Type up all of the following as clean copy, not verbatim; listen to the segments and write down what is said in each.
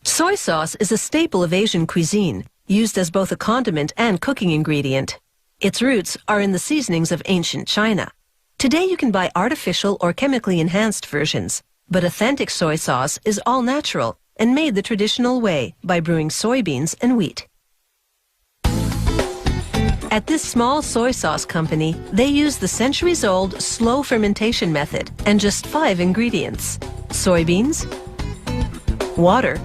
Soy sauce is a staple of Asian cuisine, used as both a condiment and cooking ingredient. Its roots are in the seasonings of ancient China. Today you can buy artificial or chemically enhanced versions, but authentic soy sauce is all natural and made the traditional way by brewing soybeans and wheat. At this small soy sauce company, they use the centuries-old slow fermentation method and just 5 ingredients: soybeans, water,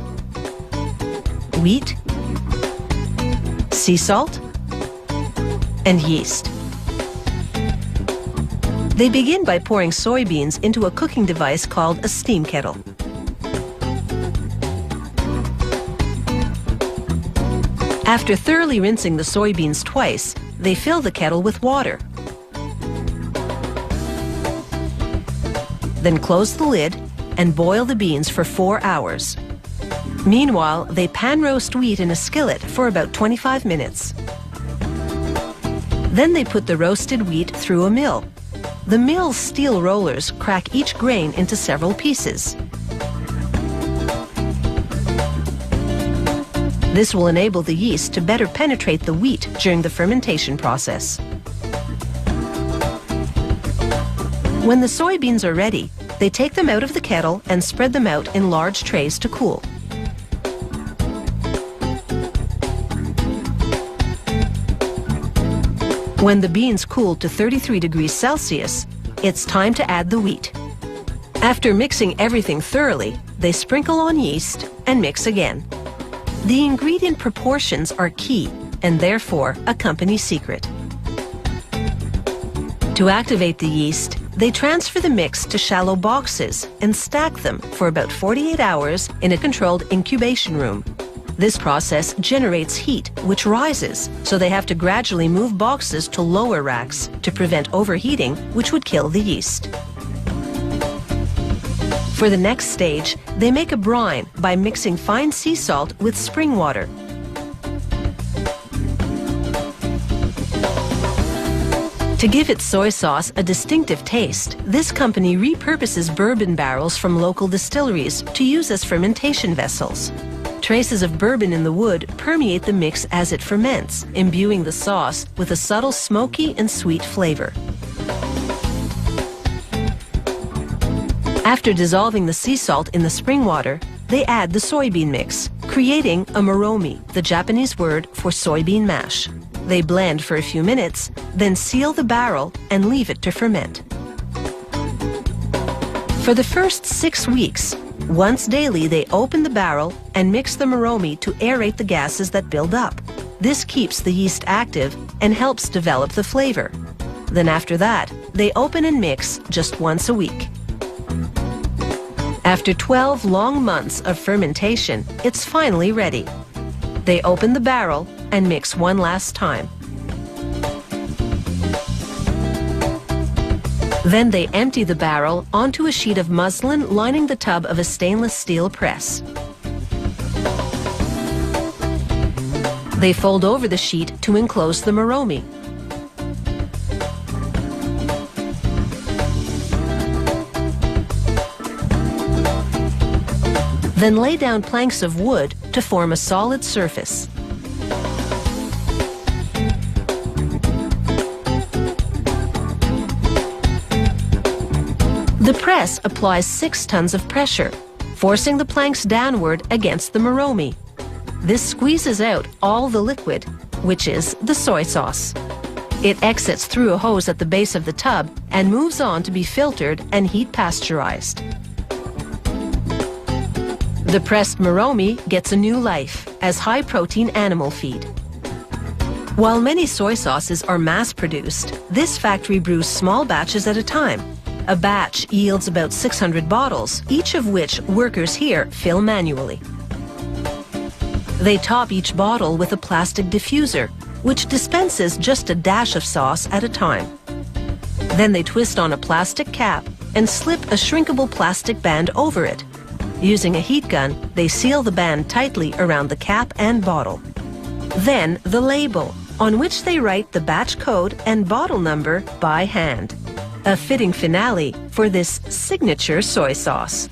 wheat, sea salt, and yeast. They begin by pouring soybeans into a cooking device called a steam kettle. After thoroughly rinsing the soybeans twice, they fill the kettle with water. Then close the lid and boil the beans for 4 hours. Meanwhile, they pan roast wheat in a skillet for about 25 minutes. Then they put the roasted wheat through a mill. The mill's steel rollers crack each grain into several pieces. This will enable the yeast to better penetrate the wheat during the fermentation process. When the soybeans are ready, they take them out of the kettle and spread them out in large trays to cool. When the beans cool to 33 degrees Celsius, it's time to add the wheat. After mixing everything thoroughly, they sprinkle on yeast and mix again. The ingredient proportions are key and therefore a company secret. To activate the yeast, they transfer the mix to shallow boxes and stack them for about 48 hours in a controlled incubation room. This process generates heat, which rises, so they have to gradually move boxes to lower racks to prevent overheating, which would kill the yeast. For the next stage, they make a brine by mixing fine sea salt with spring water. To give its soy sauce a distinctive taste, this company repurposes bourbon barrels from local distilleries to use as fermentation vessels. Traces of bourbon in the wood permeate the mix as it ferments, imbuing the sauce with a subtle smoky and sweet flavor. After dissolving the sea salt in the spring water, they add the soybean mix, creating a moromi, the Japanese word for soybean mash. They blend for a few minutes, then seal the barrel and leave it to ferment. For the first 6 weeks, once daily they open the barrel and mix the moromi to aerate the gases that build up. This keeps the yeast active and helps develop the flavor. Then after that, they open and mix just once a week. After 12 long months of fermentation, it's finally ready. They open the barrel and mix one last time. Then they empty the barrel onto a sheet of muslin lining the tub of a stainless steel press. They fold over the sheet to enclose the moromi. Then lay down planks of wood to form a solid surface. The press applies 6 tons of pressure, forcing the planks downward against the moromi. This squeezes out all the liquid, which is the soy sauce. It exits through a hose at the base of the tub and moves on to be filtered and heat pasteurized. The pressed moromi gets a new life as high-protein animal feed. While many soy sauces are mass-produced, this factory brews small batches at a time. A batch yields about 600 bottles, each of which workers here fill manually. They top each bottle with a plastic diffuser, which dispenses just a dash of sauce at a time. Then they twist on a plastic cap and slip a shrinkable plastic band over it. Using a heat gun, they seal the band tightly around the cap and bottle. Then the label, on which they write the batch code and bottle number by hand. A fitting finale for this signature soy sauce.